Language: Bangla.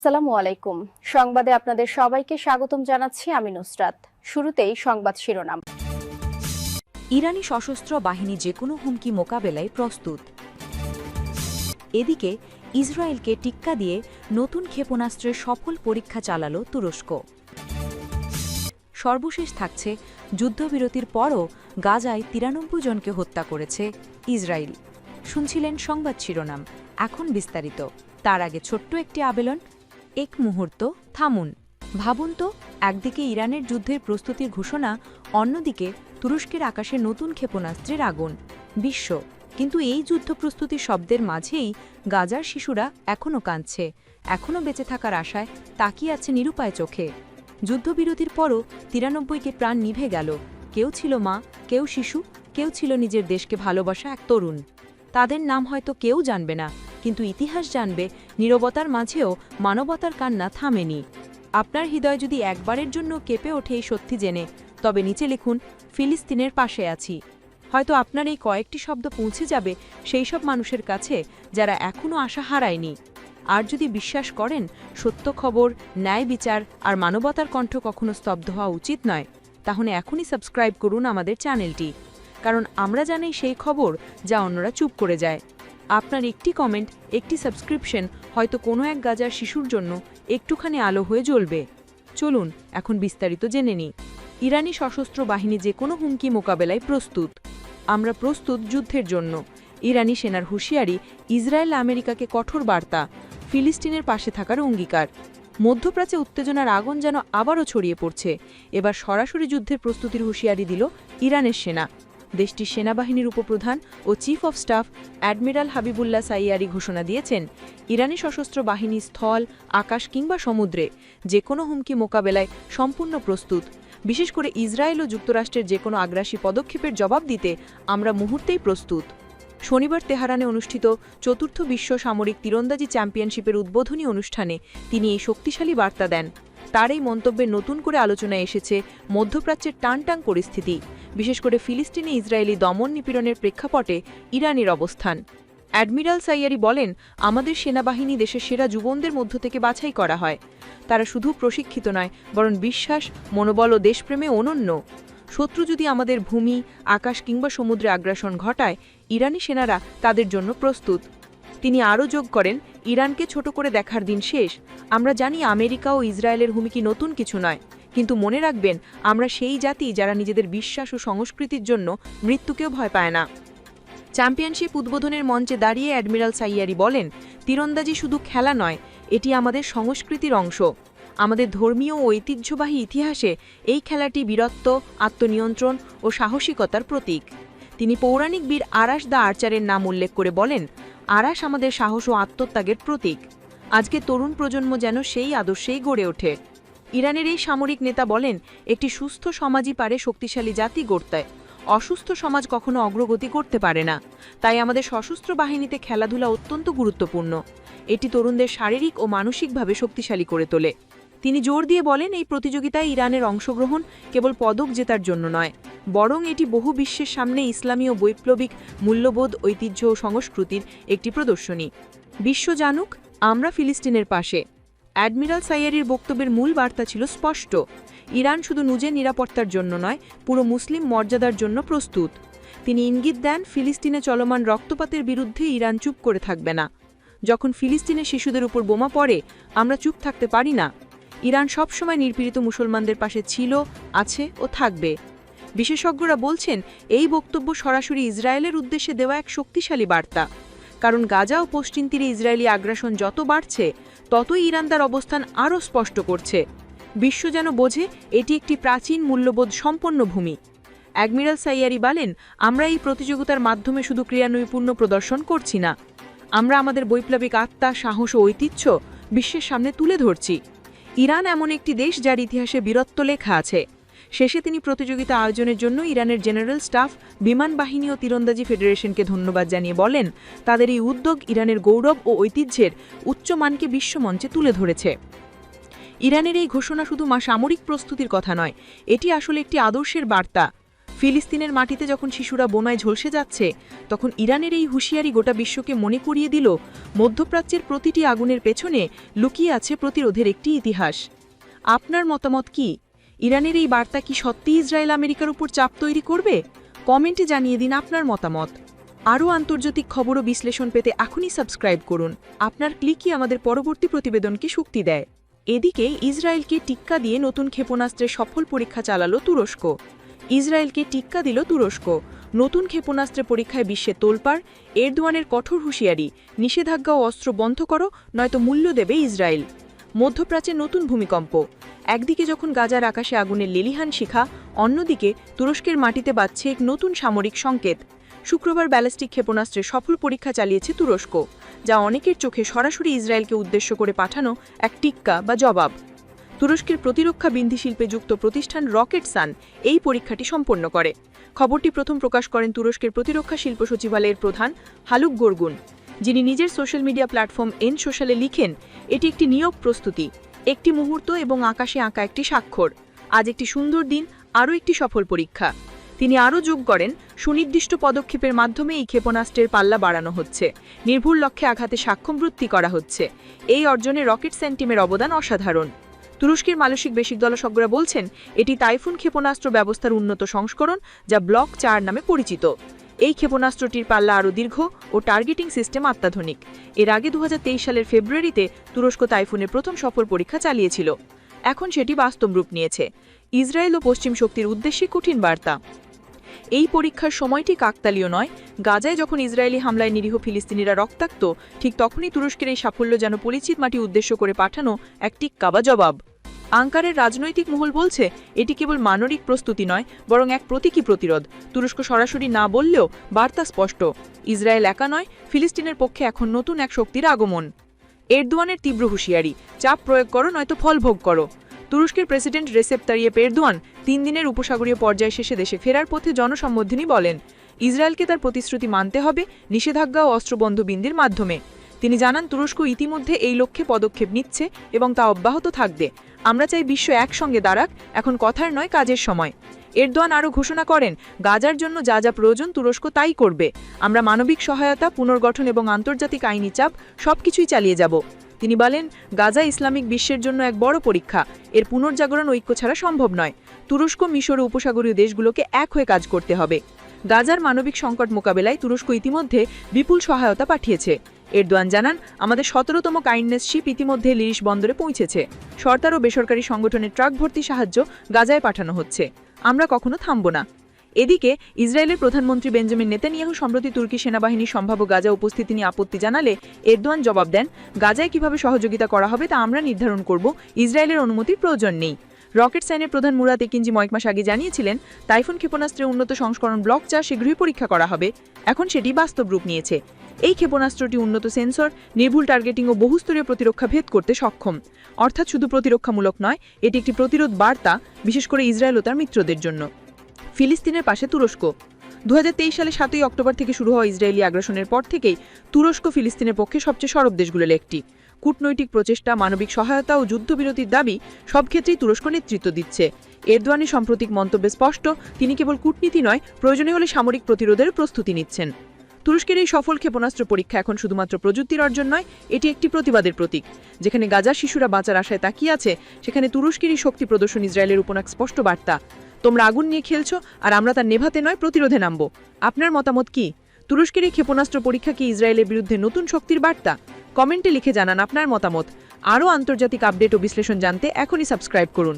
আসসালামু আলাইকুম। সংবাদে আপনাদের সবাইকে স্বাগতম জানাচ্ছি আমি নুসরাত। শুরুতেই সংবাদ শিরোনাম। ইরানি সশস্ত্র বাহিনী যেকোনো হুমকি মোকাবেলায় প্রস্তুত। এদিকে ইসরায়েলকে টিক্কা দিয়ে নতুন ক্ষেপণাস্ত্রের সফল পরীক্ষা চালাল তুরস্ক। সর্বশেষ থাকছে যুদ্ধবিরতির পরও গাজায় ৯৩ জনকে হত্যা করেছে ইসরায়েল। শুনছিলেন সংবাদ শিরোনাম, এখন বিস্তারিত। তার আগে ছোট্ট একটি আবেদন, এক মুহূর্ত থামুন। ভাবুন তো, একদিকে ইরানের যুদ্ধের প্রস্তুতির ঘোষণা, অন্যদিকে তুরস্কের আকাশে নতুন ক্ষেপণাস্ত্রের আগুন। বিশ্ব কিন্তু এই যুদ্ধ প্রস্তুতির শব্দের মাঝেই গাজার শিশুরা এখনও কাঁদছে, এখনও বেঁচে থাকার আশায় তাকিয়ে আছে নিরুপায় চোখে। যুদ্ধবিরতির পরও ৯৩কে প্রাণ নিভে গেল। কেউ ছিল মা, কেউ শিশু, কেউ ছিল নিজের দেশকে ভালোবাসা এক তরুণ। তাদের নাম হয়তো কেউ জানবে না, কিন্তু ইতিহাস জানবে নীরবতার মাঝেও মানবতার কান্না থামেনি। আপনার হৃদয় যদি একবারের জন্য কেঁপে ওঠে এই সত্যি জেনে, তবে নিচে লিখুন, ফিলিস্তিনের পাশে আছি। হয়তো আপনার এই কয়েকটি শব্দ পৌঁছে যাবে সেই সব মানুষের কাছে যারা এখনও আশা হারায়নি। আর যদি বিশ্বাস করেন সত্য খবর, ন্যায় বিচার আর মানবতার কণ্ঠ কখনো স্তব্ধ হওয়া উচিত নয়, তাহলে এখনই সাবস্ক্রাইব করুন আমাদের চ্যানেলটি, কারণ আমরা জানি সেই খবর যা অন্যরা চুপ করে যায়। আপনার একটি কমেন্ট, একটি সাবস্ক্রিপশন হয়তো কোনো এক গাজার শিশুর জন্য একটুখানি আলো হয়ে জ্বলবে। চলুন এখন বিস্তারিত জেনে নিই। ইরানি সশস্ত্র বাহিনী যে কোনো হুমকি মোকাবেলায় প্রস্তুত। আমরা প্রস্তুত যুদ্ধের জন্য। ইরানি সেনার হুঁশিয়ারি, ইসরায়েল আমেরিকাকে কঠোর বার্তা, ফিলিস্তিনের পাশে থাকার অঙ্গীকার। মধ্যপ্রাচ্যে উত্তেজনার আগুন যেন আবারও ছড়িয়ে পড়ছে। এবার সরাসরি যুদ্ধের প্রস্তুতির হুঁশিয়ারি দিল ইরানের সেনা। দেশটির সেনাবাহিনীর উপপ্রধান ও chief of staff admiral Habibullah Sayyari ঘোষণা দিয়েছেন, ইরানি সশস্ত্র বাহিনী স্থল, আকাশ কিংবা সমুদ্রে যে কোনো হুমকি মোকাবেলায় সম্পূর্ণ প্রস্তুত। বিশেষ করে ইসরায়েল ও যুক্তরাষ্ট্রের যে কোনো আগ্রাসী পদক্ষেপের জবাব দিতে আমরা মুহূর্তেই প্রস্তুত। শনিবার তেহরানে অনুষ্ঠিত চতুর্থ বিশ্ব সামরিক তীরন্দাজি চ্যাম্পিয়নশিপের উদ্বোধনী অনুষ্ঠানে তিনি এই শক্তিশালী বার্তা দেন। তার এই মন্তব্যে নতুন করে আলোচনায় এসেছে মধ্যপ্রাচ্যের টানটাং পরিস্থিতি, বিশেষ করে ফিলিস্তিনে ইসরায়েলি দমন নিপীড়নের প্রেক্ষাপটে ইরানের অবস্থান। অ্যাডমিরাল সাইয়ারি বলেন, আমাদের সেনাবাহিনী দেশের সেরা যুবকদের মধ্য থেকে বাছাই করা হয়। তারা শুধু প্রশিক্ষিত নয়, বরং বিশ্বাস, মনোবল ও দেশপ্রেমে অনন্য। শত্রু যদি আমাদের ভূমি, আকাশ কিংবা সমুদ্রে আগ্রাসন ঘটায়, ইরানি সেনারা তাদের জন্য প্রস্তুত। তিনি আরও যোগ করেন, ইরানকে ছোট করে দেখার দিন শেষ। আমরা জানি আমেরিকা ও ইসরায়েলের হুমকি নতুন কিছু নয়, কিন্তু মনে রাখবেন, আমরা সেই জাতি যারা নিজেদের বিশ্বাস ও সংস্কৃতির জন্য মৃত্যুকেও ভয় পায় না। চ্যাম্পিয়নশিপ উদ্বোধনের মঞ্চে দাঁড়িয়ে অ্যাডমিরাল সাইয়ারি বলেন, তীরন্দাজি শুধু খেলা নয়, এটি আমাদের সংস্কৃতির অংশ। আমাদের ধর্মীয় ও ঐতিহ্যবাহী ইতিহাসে এই খেলাটি বীরত্ব, আত্মনিয়ন্ত্রণ ও সাহসিকতার প্রতীক। তিনি পৌরাণিক বীর আরাস দ্য আর্চারের নাম উল্লেখ করে বলেন, আরাস আমাদের সাহস ও আত্মত্যাগের প্রতীক। আজকে তরুণ প্রজন্ম যেন সেই আদর্শেই গড়ে ওঠে। ইরানের এই সামরিক নেতা বলেন, একটি সুস্থ সমাজই পারে শক্তিশালী জাতি গড়তে। অসুস্থ সমাজ কখনো অগ্রগতি করতে পারে না। তাই আমাদের সশস্ত্র বাহিনীতে খেলাধুলা অত্যন্ত গুরুত্বপূর্ণ। এটি তরুণদের শারীরিক ও মানসিকভাবে শক্তিশালী করে তোলে। তিনি জোর দিয়ে বলেন, এই প্রতিযোগিতায় ইরানের অংশগ্রহণ কেবল পদক জেতার জন্য নয়, বরং এটি বহু বিশ্বের সামনে ইসলামী ও বৈপ্লবিক মূল্যবোধ, ঐতিহ্য ও সংস্কৃতির একটি প্রদর্শনী। বিশ্ব জানুক, আমরা ফিলিস্তিনের পাশে। অ্যাডমিরাল সাইয়ারির বক্তব্যের মূল বার্তা ছিল স্পষ্ট, ইরান শুধু নিজের নিরাপত্তার জন্য নয়, পুরো মুসলিম মর্যাদার জন্য প্রস্তুত। তিনি ইঙ্গিত দেন, ফিলিস্তিনে চলমান রক্তপাতের বিরুদ্ধে ইরান চুপ করে থাকবে না। যখন ফিলিস্তিনের শিশুদের উপর বোমা পড়ে, আমরা চুপ থাকতে পারি না। ইরান সবসময় নিপীড়িত মুসলমানদের পাশে ছিল, আছে ও থাকবে। বিশেষজ্ঞরা বলছেন, এই বক্তব্য সরাসরি ইসরায়েলের উদ্দেশ্যে দেওয়া এক শক্তিশালী বার্তা, কারণ গাজা ও পশ্চিম তীরে ইসরায়েলি আগ্রাসন যত বাড়ছে, ততই ইরান তার অবস্থান আরও স্পষ্ট করছে। বিশ্ব যেন বোঝে, এটি একটি প্রাচীন মূল্যবোধ সম্পন্ন ভূমি। অ্যাডমিরাল সাইয়ারি বলেন, আমরা এই প্রতিযোগিতার মাধ্যমে শুধু ক্রিয়ানৈপুণ্য প্রদর্শন করছি না, আমরা আমাদের বৈপ্লবিক আত্মা, সাহস ও ঐতিহ্য বিশ্বের সামনে তুলে ধরছি। ইরান এমন একটি দেশ যার ইতিহাসে বীরত্ব লেখা আছে। শেষে তিনি প্রতিযোগিতা আয়োজনের জন্য ইরানের জেনারেল স্টাফ, বিমান বাহিনী ও তীরন্দাজি ফেডারেশনকে ধন্যবাদ জানিয়ে বলেন, তাদের এই উদ্যোগ ইরানের গৌরব ও ঐতিহ্যের উচ্চমানকে বিশ্বমঞ্চে তুলে ধরেছে। ইরানের এই ঘোষণা শুধু সামরিক প্রস্তুতির কথা নয়, এটি আসলে একটি আদর্শের বার্তা। ফিলিস্তিনের মাটিতে যখন শিশুরা বোমায় ঝলসে যাচ্ছে তখন ইরানের এই হুঁশিয়ারি গোটা বিশ্বকে মনে করিয়ে দিল মধ্যপ্রাচ্যের প্রতিটি আগুনের পেছনে লুকিয়ে আছে প্রতিরোধের একটি ইতিহাস। আপনার মতামত কি? ইরানের এই বার্তা কি সত্যি ইসরায়েল আমেরিকার উপর চাপ তৈরি করবে? কমেন্টে জানিয়ে দিন আপনার মতামত। আরও আন্তর্জাতিক খবর ও বিশ্লেষণ পেতে এখনই সাবস্ক্রাইব করুন। আপনার ক্লিকই আমাদের পরবর্তী প্রতিবেদনকে শক্তি দেয়। এদিকে ইসরায়েলকে টিক্কা দিয়ে নতুন ক্ষেপণাস্ত্রের সফল পরীক্ষা চালালো তুরস্ক। ইসরায়েলকে টিক্কা দিল তুরস্ক। নতুন ক্ষেপণাস্ত্রের পরীক্ষায় বিশ্বে তোলপাড়, এরদোয়ানের কঠোর হুঁশিয়ারি, নিষেধাজ্ঞা ও অস্ত্র বন্ধ করো নয়তো মূল্য দেবে ইসরায়েল। মধ্যপ্রাচ্যে নতুন ভূমিকম্প। একদিকে যখন গাজার আকাশে আগুনের লেলিহান শিখা, অন্যদিকে তুরস্কের মাটিতে বাজছে এক নতুন সামরিক সংকেত। শুক্রবার ব্যালিস্টিক ক্ষেপণাস্ত্রের সফল পরীক্ষা চালিয়েছে তুরস্ক, যা অনেকের চোখে সরাসরি ইসরায়েলকে উদ্দেশ্য করে পাঠানো এক টিক্কা বা জবাব। তুরস্কের প্রতিরক্ষা বিন্ধিশিল্পে যুক্ত প্রতিষ্ঠান রকেটসান এই পরীক্ষাটি সম্পন্ন করে। খবরটি প্রথম প্রকাশ করেন তুরস্কের প্রতিরক্ষা শিল্প সচিবালয়ের প্রধান হালুক গোরগুন, যিনি নিজের সোশ্যাল মিডিয়া প্ল্যাটফর্ম এন সোশ্যালে লিখেন, এটি একটি নিয়োগ প্রস্তুতি, একটি মুহূর্ত এবং আকাশে আঁকা একটি স্বাক্ষর। আজ একটি সুন্দর দিন, আরও একটি সফল পরীক্ষা। তিনি আরও যোগ করেন, সুনির্দিষ্ট পদক্ষেপের মাধ্যমে এই ক্ষেপণাস্ত্রের পাল্লা বাড়ানো হচ্ছে, নির্ভুল লক্ষ্যে আঘাতে সাক্ষম বৃদ্ধি করা হচ্ছে। এই অর্জনে রকেটসান টিমের অবদান অসাধারণ। তুরস্কের মানসিক বিশেষজ্ঞরা বলছেন, এটি টাইফুন ক্ষেপণাস্ত্র ব্যবস্থার উন্নত সংস্করণ, যা ব্লক 4 নামে পরিচিত। এই ক্ষেপণাস্ত্রটির পাল্লা আরও দীর্ঘ ও টার্গেটিং সিস্টেম অত্যাধুনিক। এর আগে 2023 সালের ফেব্রুয়ারিতে তুরস্ক টাইফুনের প্রথম সফল পরীক্ষা চালিয়েছিল। এখন সেটি বাস্তব রূপ নিয়েছে। ইসরায়েল ও পশ্চিম শক্তির উদ্দেশ্যে কঠিন বার্তা। এই পরীক্ষার সময়টি কাকতালীয় নয়। গাজায় যখন ইসরায়েলি হামলায় নিরীহ ফিলিস্তিনিরা রক্তাক্ত, ঠিক তখনই তুরস্কের এই সাফল্য যেন পরিচিত মাটি উদ্দেশ্য করে পাঠানো এক টিক্কা বা জবাব। আঙ্কারের রাজনৈতিক মহল বলছে, এটি কেবল মানবিক প্রস্তুতি নয়, বরং এক প্রতীকী প্রতিরোধ। তুরস্ক সরাসরি না বললেও বার্তা স্পষ্ট, ইসরায়েল একা নয়, ফিলিস্তিনের পক্ষে এখন নতুন এক শক্তির আগমন। এরদোয়ানের তীব্র হুঁশিয়ারি, চাপ প্রয়োগ করো নয়তো ফল ভোগ করো। তুরস্কের প্রেসিডেন্ট রেসেপ তাইয়েপ এরদোয়ান 3 দিনের উপসাগরীয় পর্যায় শেষে দেশে ফেরার পথে জনসম্বোধনী বলেন, ইসরায়েলকে তার প্রতিশ্রুতি মানতে হবে, নিষেধাজ্ঞা ও অস্ত্রবন্ধ বিন্দির মাধ্যমে। তিনি জানান, তুরস্ক ইতিমধ্যে এই লক্ষ্যে পদক্ষেপ নিচ্ছে এবং তা অব্যাহত থাকবে। আমরা চাই বিশ্ব একসঙ্গে দাঁড়াক, এখন কথার নয় কাজের সময়। এরদোয়ান আরও ঘোষণা করেন, গাজার জন্য যা যা প্রয়োজন তুরস্ক তাই করবে। আমরা মানবিক সহায়তা, পুনর্গঠন এবং আন্তর্জাতিক আইনি চাপ সবকিছুই চালিয়ে যাব। তিনি বলেন, গাজা ইসলামিক বিশ্বের জন্য এক বড় পরীক্ষা। এর পুনর্জাগরণ ঐক্য ছাড়া সম্ভব নয়। তুরস্ক, মিশর ও উপসাগরীয় দেশগুলোকে এক হয়ে কাজ করতে হবে। গাজার মানবিক সংকট মোকাবেলায় তুরস্ক ইতিমধ্যে বিপুল সহায়তা পাঠিয়েছে। এরদোয়ান জানান, আমাদের 17তম কাইন্ডনেস শিপ ইতিমধ্যে লিরিশ বন্দরে পৌঁছেছে। সরকার ও বেসরকারি সংগঠনের ট্রাক ভর্তি সাহায্য গাজায় পাঠানো হচ্ছে। আমরা কখনো থামব না। এদিকে ইসরায়েলের প্রধানমন্ত্রী বেঞ্জামিন নেতানিয়াহু সম্প্রতি তুর্কি সেনাবাহিনীর সম্ভাব্য গাজা উপস্থিতি নিয়ে আপত্তি জানালে এরদোয়ান জবাব দেন, গাজায় কিভাবে সহযোগিতা করা হবে তা আমরা নির্ধারণ করব, ইসরায়েলের অনুমতির প্রয়োজন নেই। রকেটসানের প্রধান মুরাত একিনজি কয়েক মাস আগে জানিয়েছিলেন, টাইফুন ক্ষেপণাস্ত্রের উন্নত সংস্করণ ব্লক 4 শীঘ্রই পরীক্ষা করা হবে। এখন সেটি বাস্তব রূপ নিয়েছে। এই ক্ষেপণাস্ত্রটি উন্নত সেন্সর, নির্ভুল টার্গেটিং ও বহুস্তরীয় প্রতিরক্ষা ভেদ করতে সক্ষম। অর্থাৎ শুধু প্রতিরক্ষামূলক নয়, এটি একটি প্রতিরোধ বার্তা, বিশেষ করে ইসরায়েল ও তার মিত্রদের জন্য। ফিলিস্তিনের পাশে তুরস্ক। 2023 সালে 7 অক্টোবর থেকে শুরু হওয়া ইসরায়েলি আগ্রাসনের পর থেকেই তুরস্ক ফিলিস্তিনের পক্ষে সবচেয়ে সরব দেশগুলোর একটি। কূটনৈতিক প্রচেষ্টা, মানবিক সহায়তা ও যুদ্ধবিরতির দাবি সব ক্ষেত্রেই তুরস্ক নেতৃত্ব দিচ্ছে। এরদোয়ানের সাম্প্রতিক মন্তব্যে স্পষ্ট, তিনি কেবল কূটনীতি নয়, প্রয়োজনীয় হলে সামরিক প্রতিরোধের প্রস্তুতি নিচ্ছেন। তুরস্কের এই সফল ক্ষেপণাস্ত্র পরীক্ষা এখন শুধুমাত্র প্রযুক্তির অর্জন নয়, এটি একটি প্রতিবাদের প্রতীক। যেখানে গাজার শিশুরা বাঁচার আশায় তাকিয়ে আছে, সেখানে তুরস্কেরই শক্তি প্রদর্শন ইসরায়েলের উপর এক স্পষ্ট বার্তা, তোমরা আগুন নিয়ে খেলছো আর আমরা তার নেভাতে নয় প্রতিরোধে নামব। আপনার মতামত কি? তুরস্কের এই ক্ষেপণাস্ত্র পরীক্ষা কি ইসরায়েলের বিরুদ্ধে নতুন শক্তির বার্তা? কমেন্টে লিখে জানান আপনার মতামত। আরও আন্তর্জাতিক আপডেট ও বিশ্লেষণ জানতে এখনই সাবস্ক্রাইব করুন।